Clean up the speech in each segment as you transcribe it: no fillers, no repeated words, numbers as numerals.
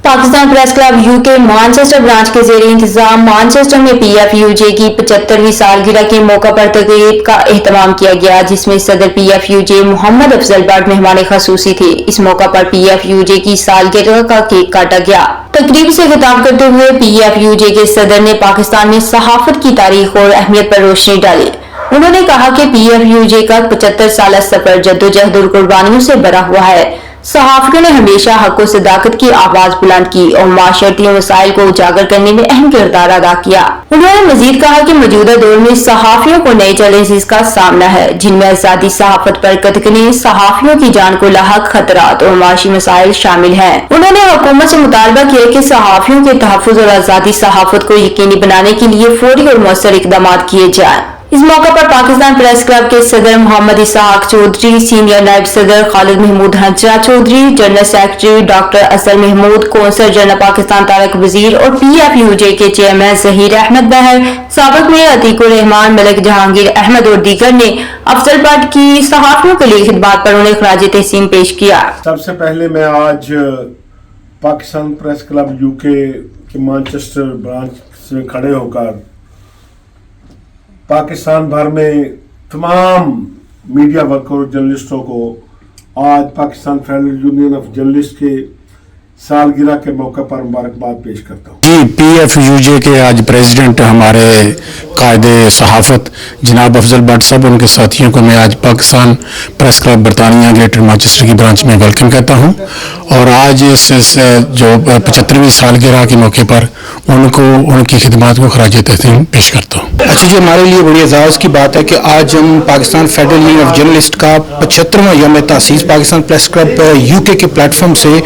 Pakistan press club UK Manchester branch के ज़ेरे इंतजाम मानचेस्टर में PFUJ की 75वीं सालगिरह के मौका पर तकरीब का एहतमाम किया गया, जिसमें सदर PFUJ मोहम्मद अफजल बट मेहमान खसूसी थे। इस मौका पर PFUJ की सालगिरह का केक काटा गया। तकरीब से खिताब करते हुए PFUJ के सदर ने पाकिस्तान में सहाफत की तारीख और अहमियत पर रोशनी डाली। उन्होंने कहा कि PFUJ का 75 साल सफर जद्दोजहद और कुर्बानियों से भरा हुआ है। सहाफियों ने हमेशा हक और सदाकत की आवाज बुलंद की और माशरती मसाइल को उजागर करने में अहम किरदार अदा किया। उन्होंने मजीद कहा कि मौजूदा दौर में सहाफियों को नए चैलेंजेस का सामना है, जिनमें आजादी सहाफत पर कतकने, सहाफियों की जान को लाहक खतरात और माशी मसाइल शामिल हैं। उन्होंने हुकूमत से मुतालबा किया कि सहाफियों के तहफ़्फ़ुज़ और आजादी सहाफत को यकीनी बनाने के लिए फौरी और मौसर इक़दाम किए जाए। इस मौका पर पाकिस्तान प्रेस क्लब के सदर मोहम्मद इसहाक चौधरी, सीनियर नायब सदर खालिद महमूद हंजा चौधरी, जनरल सेक्रेटरी डॉक्टर असल महमूद, कौंसल जनरल पाकिस्तान तारक वजीर और PFUJ के चेयरमैन ज़हीर अहमद बहर, साबिक में अतीकुर रहमान, मलिक जहांगीर अहमद और दीगर ने अफजल बट की सहाफियों के लिए खिदमत पर उन्हें खराज तहसीन पेश किया। सबसे पहले मैं आज पाकिस्तान प्रेस क्लब यूके के मैनचेस्टर ब्रांच से खड़े होकर पाकिस्तान भर में तमाम मीडिया वर्कर और जर्नलिस्टों को आज Pakistan federal union of journalist के सालगिरह के मौके पर मुबारकबाद पेश करता हूँ। जी, PFUJ के आज प्रेसिडेंट हमारे कायदे सहाफत जनाब अफजल बट साहब, उनके साथियों को मैं आज पाकिस्तान प्रेस क्लब बरतानिया ग्रेटर मैनचेस्टर की ब्रांच में वेलकम कहता हूँ और आज इस जो 75वीं सालगिरह के मौके पर उनको उनकी खिदमत को खराज तहसीन पेश करता हूँ। अच्छा जी, हमारे लिए बड़ी एजाज़ की बात है कि आज हम Pakistan federal union of journalist का 75वां यौम तासीस पाकिस्तान प्रेस क्लब यूके के प्लेटफॉर्म से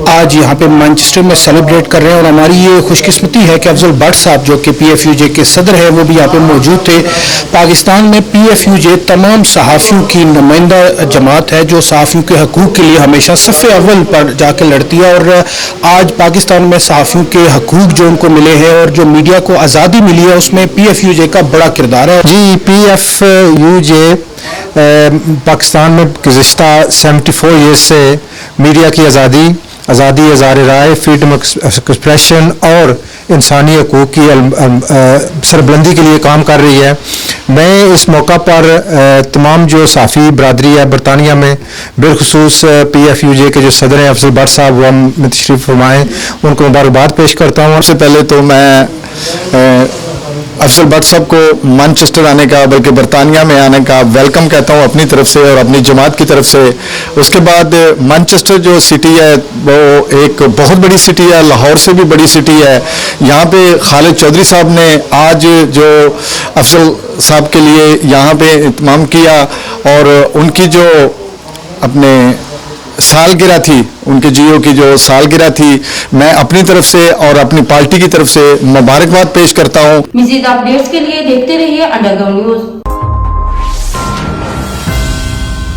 आज यहाँ पे मैनचेस्टर में सेलिब्रेट कर रहे हैं और हमारी ये खुशकिस्मती है कि अफजल बट साहब जो कि PFUJ के सदर है वो भी यहाँ पे मौजूद थे। पाकिस्तान में PFUJ तमाम सहाफ़ियों की नुमाइंदा जमात है जो सहाफ़ियों के हकूक़ के लिए हमेशा सफ़े अव्वल पर जाके लड़ती है और आज पाकिस्तान में सहाफ़ियों के हकूक़ जो उनको मिले हैं और जो मीडिया को आज़ादी मिली है उसमें PFUJ का बड़ा किरदार है। जी, PFUJ पाकिस्तान में गुज़िश्ता 74 ईयर्स से मीडिया की आज़ादी, इज़हार राय, फ्रीडम ऑफ एक्सप्रेशन और इंसानी हकूक़ की सरबुलंदी के लिए काम कर रही है। मैं इस मौका पर तमाम जो साफ़ी बरदरी है बरतानिया में, बिलखुसूस PFUJ के जो सदर हैं अफजल बट साहब, वो हम तशरीफ़ फरमाएँ, उनको मुबारकबाद पेश करता हूँ। सबसे पहले तो मैं अफजल बट साहब को मैनचेस्टर आने का, बल्कि बरतानिया में आने का वेलकम कहता हूँ अपनी तरफ से और अपनी जमात की तरफ से। उसके बाद मैनचेस्टर जो सिटी है वो एक बहुत बड़ी सिटी है, लाहौर से भी बड़ी सिटी है। यहाँ पे खालिद चौधरी साहब ने आज जो अफजल साहब के लिए यहाँ पे इत्माम किया और उनकी जो अपने सालगिरह थी, उनके जियो की जो सालगिरह थी, मैं अपनी तरफ से और अपनी पार्टी की तरफ से मुबारकबाद पेश करता हूँ। मज़ीद अपडेट्स के लिए देखते रहिए अंडरग्राउंड न्यूज़।